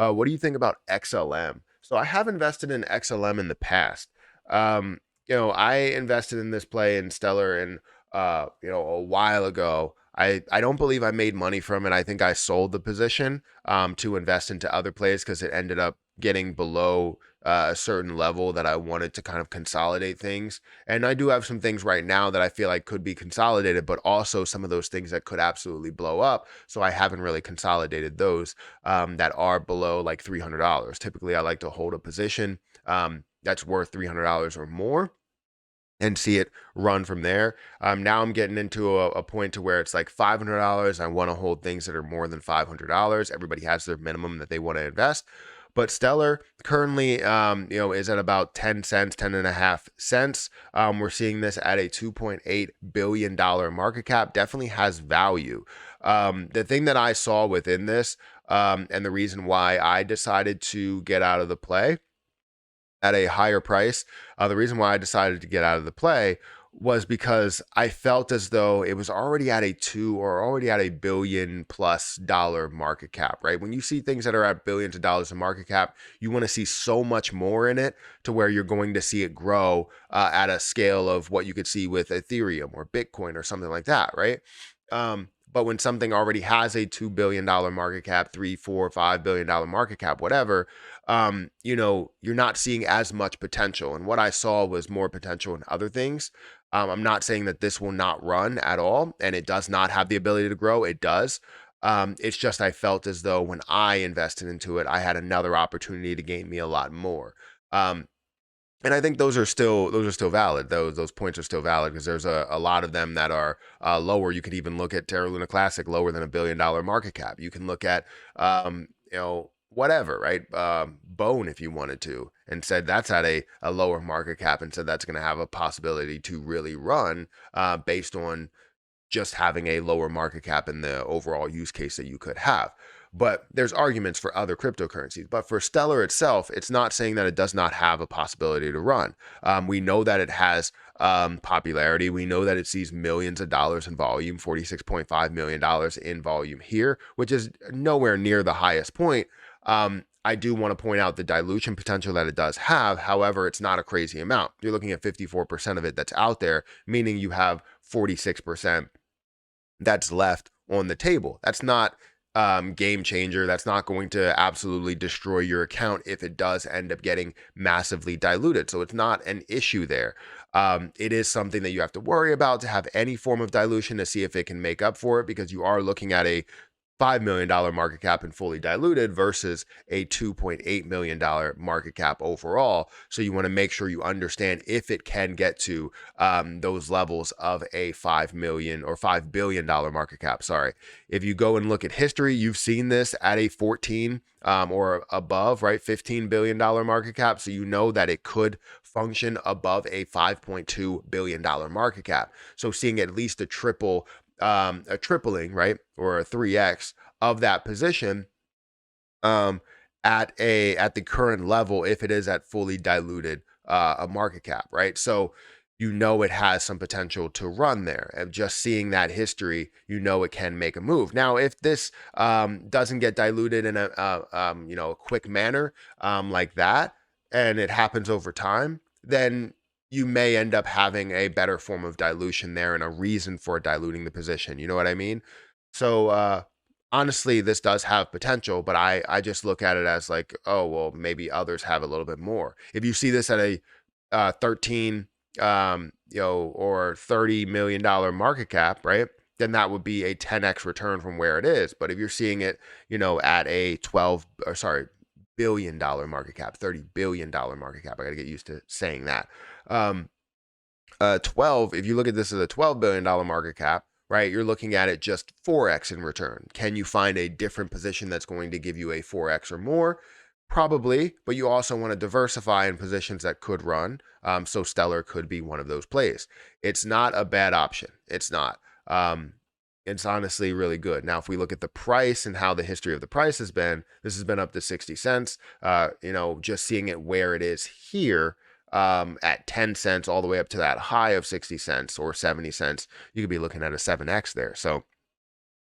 What do you think about XLM? So I have invested in XLM in the past. I invested in this play in Stellar and a while ago. I don't believe I made money from it. I think I sold the position to invest into other plays because it ended up getting below a certain level that I wanted to kind of consolidate things. And I do have some things right now that I feel like could be consolidated, but also some of those things that could absolutely blow up. So I haven't really consolidated those that are below like $300. Typically, I like to hold a position that's worth $300 or more and see it run from there. Now I'm getting into a point to where it's like $500. I want to hold things that are more than $500. Everybody has their minimum that they want to invest. But Stellar currently, is at about 10 cents, 10 and a half cents. We're seeing this at a $2.8 billion market cap. Definitely has value. The thing that I saw within this, and the reason why I decided to get out of the play at a higher price. The reason why I decided to get out of the play was because I felt as though it was already at a $1 billion+ market cap, right? When you see things that are at billions of dollars in market cap, you want to see so much more in it to where you're going to see it grow at a scale of what you could see with Ethereum or Bitcoin or something like that, right? But when something already has a $2 billion market cap, 3, 4, $5 billion market cap, whatever, you're not seeing as much potential. And what I saw was more potential in other things. I'm not saying that this will not run at all, and it does not have the ability to grow. It does. It's just I felt as though when I invested into it, I had another opportunity to gain me a lot more. And I think those are still valid. Those points are still valid because there's a lot of them that are lower. You could even look at Terra Luna Classic, lower than $1 billion market cap. You can look at whatever, right? Bone, if you wanted to, and said that's at a lower market cap, and said that's going to have a possibility to really run based on just having a lower market cap in the overall use case that you could have. But there's arguments for other cryptocurrencies. But for Stellar itself, it's not saying that it does not have a possibility to run. We know that it has popularity. We know that it sees millions of dollars in volume, $46.5 million in volume here, which is nowhere near the highest point. I do want to point out the dilution potential that it does have. However, it's not a crazy amount. You're looking at 54% of it that's out there, meaning you have 46% that's left on the table. That's not game changer. That's not going to absolutely destroy your account if it does end up getting massively diluted. So it's not an issue there. It is something that you have to worry about to have any form of dilution to see if it can make up for it, because you are looking at a $5 million market cap and fully diluted versus a $2.8 million market cap overall. So you want to make sure you understand if it can get to those levels of a $5 million or $5 billion market cap. Sorry. If you go and look at history, you've seen this at a 14 or above, right? $15 billion market cap. So you know that it could function above a $5.2 billion market cap. So seeing at least a tripling, right, or a 3x of that position at the current level, if it is at fully diluted a market cap, right? So you know it has some potential to run there, and just seeing that history, you know it can make a move. Now, if this doesn't get diluted in a quick manner like that, and it happens over time, then you may end up having a better form of dilution there and a reason for diluting the position. You know what I mean? So honestly, this does have potential, but I just look at it as like, oh, well, maybe others have a little bit more. If you see this at a 13 or $30 million market cap, right, then that would be a 10x return from where it is. But if you're seeing it, at a billion dollar market cap, $30 billion market cap. I got to get used to saying that. 12, if you look at this as a $12 billion market cap, right, you're looking at it just 4x in return. Can you find a different position that's going to give you a 4x or more? Probably, but you also want to diversify in positions that could run. So Stellar could be one of those plays. It's not a bad option. It's not. It's honestly really good. Now, if we look at the price and how the history of the price has been, this has been up to 60 cents. Just seeing it where it is here at 10 cents all the way up to that high of 60 cents or 70 cents, you could be looking at a 7x there. So